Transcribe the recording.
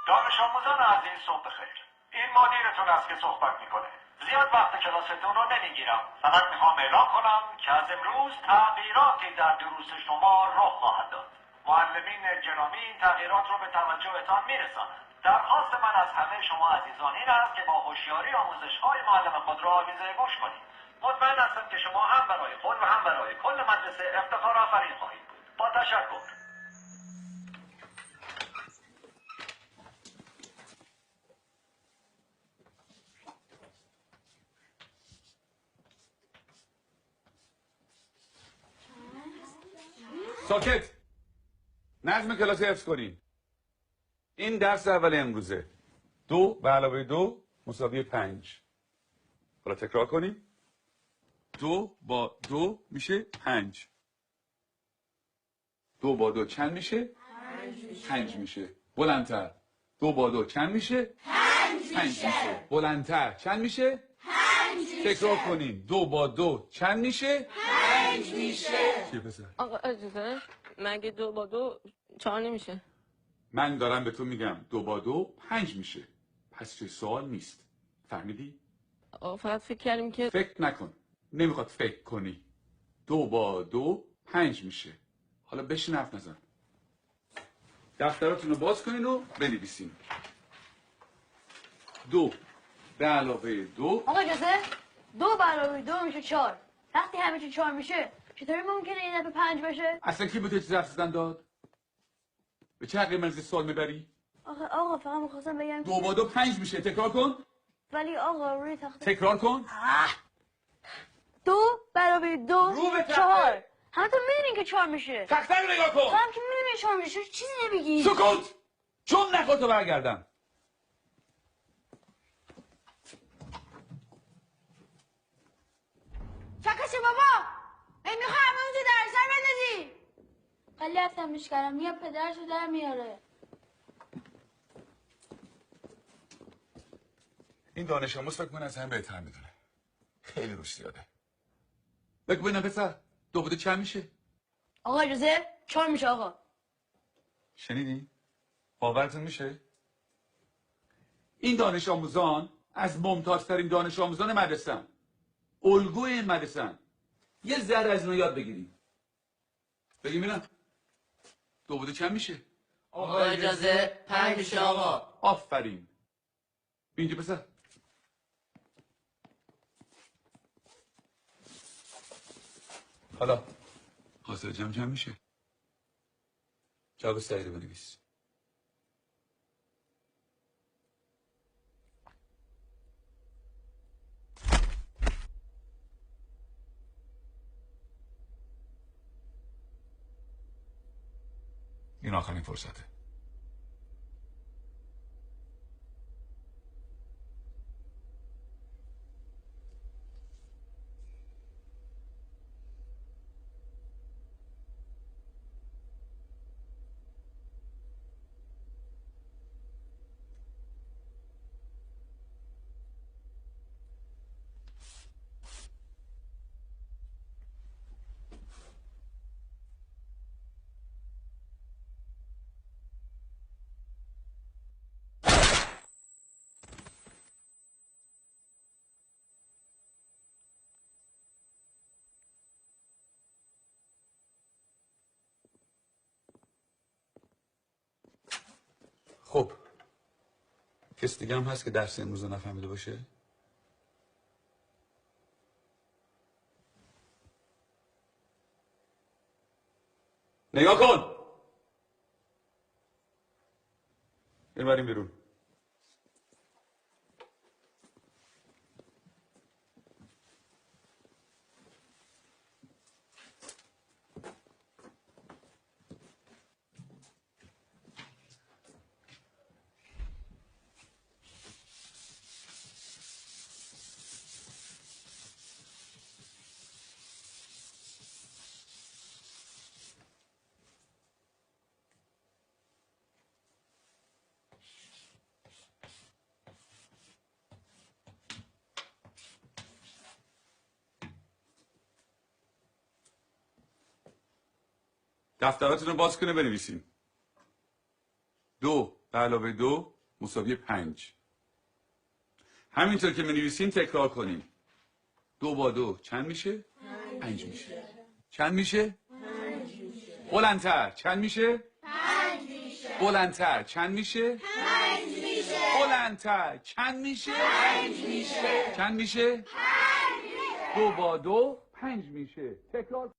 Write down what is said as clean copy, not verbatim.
دانش آموزان عزیز صبح بخیر. این مدیرتون است که صحبت میکنه. زیاد وقت کلاستون رو نمیگیرم. فقط میخوام اعلام کنم که از امروز تغییراتی در دروس شما رخ خواهد داد. معلمین گرامی این تغییرات رو به توجهتان میرسانند. درخواست من از همه شما عزیزان این است که با هوشیاری آموزش‌های معلم خود را آویزه گوش کنید. مطمئن هستم که شما هم برای خود و هم برای کل مدرسه افتخار آفرین خواهید بود. با تشکر. ساکت. نظم کلاس حفظ کنین. این درس اول امروزه. 2 به علاوه 2 مساوی 5. حالا تکرار کنیم. 2 با 2 میشه 5. 2 با 2 چند میشه؟ 5 میشه. بلندتر. 2 با 2 چند میشه؟ 5 میشه. بلندتر. چند میشه؟ 5 میشه. تکرار کنیم. 2 با 2 چند میشه؟ 5 میشه. چیه پسر؟ آقا اجازه مگه 2 با 2 4 نمیشه؟ من دارم به تو میگم 2 با 2 5 میشه. پس چه سوال نیست. فهمیدی؟ آقا فقط فکر کردیم که فکر نکن. نمیخواد فکر کنی. 2 با 2 5 میشه. حالا بشین حرف نزن. دفتراتون رو باز کنین و بنویسین. 2 به علاوه 2. آقا اجازه 2 به علاوه 2 میشه 4. وقتی همه چی 4 میشه چطوری ممکنه این دفعه 5 بشه؟ اصلا کی به تو چیز حرف زدن داد؟ به چه حقی من سوال میبری؟ آقا فقط میخواستم بگم 2 با 2 5 میشه. تکرار کن. ولی آقا روی تخته تکرار کن. 2 به علاوه 2 رو به تخته. 4. همتون میدونین که 4 میشه. تخته رو نگاه تو کن. هم که میدونین 4 میشه چیزی نمیگی. سکوت. چون نخواد تو برگردم. چکش بابا میخوای همون تو درسر بندازی. خیلی افتمش کردم میاد پدرشو در میاره. این دانش آموز فکر کنه از همه بهتر میدونه. خیلی روش زیاده. بگو ببینم پسر 2 با 2 چند میشه؟ آقا اجازه 4 میشه آقا. شنیدی؟ باورتون میشه؟ این دانش آموزان از ممتازترین دانش آموزان مدرسه‌ان. الگوی این مدرسه‌ان. یه ذره از اینا یاد بگیریم. بگیم ببینم 2 با 2 چند میشه؟ آقا اجازه 5 میشه آقا. آفرین. اینجا پسر. حالا حاصل جمع چند میشه؟ جواب سعی رو بنویس. این آخرین فرصته. خب کس دیگه هم هست که درس امروز رو نفهمیده باشه؟ نگاه کن. بریم بیرون. دفتراتون رو باز کنه بنویسین. 2 به علاوه 2 مساوی 5. همینطور که بنویسین تکرار کنین. 2 با 2 چند میشه؟ 5 میشه. چند میشه؟ 5 میشه. بلندتر چند میشه؟ 5 میشه. بلندتر چند میشه؟ 5 میشه. بلندتر چند میشه؟ 5 میشه. چند میشه؟ 5 میشه. 2 با 2 5 میشه. تکرار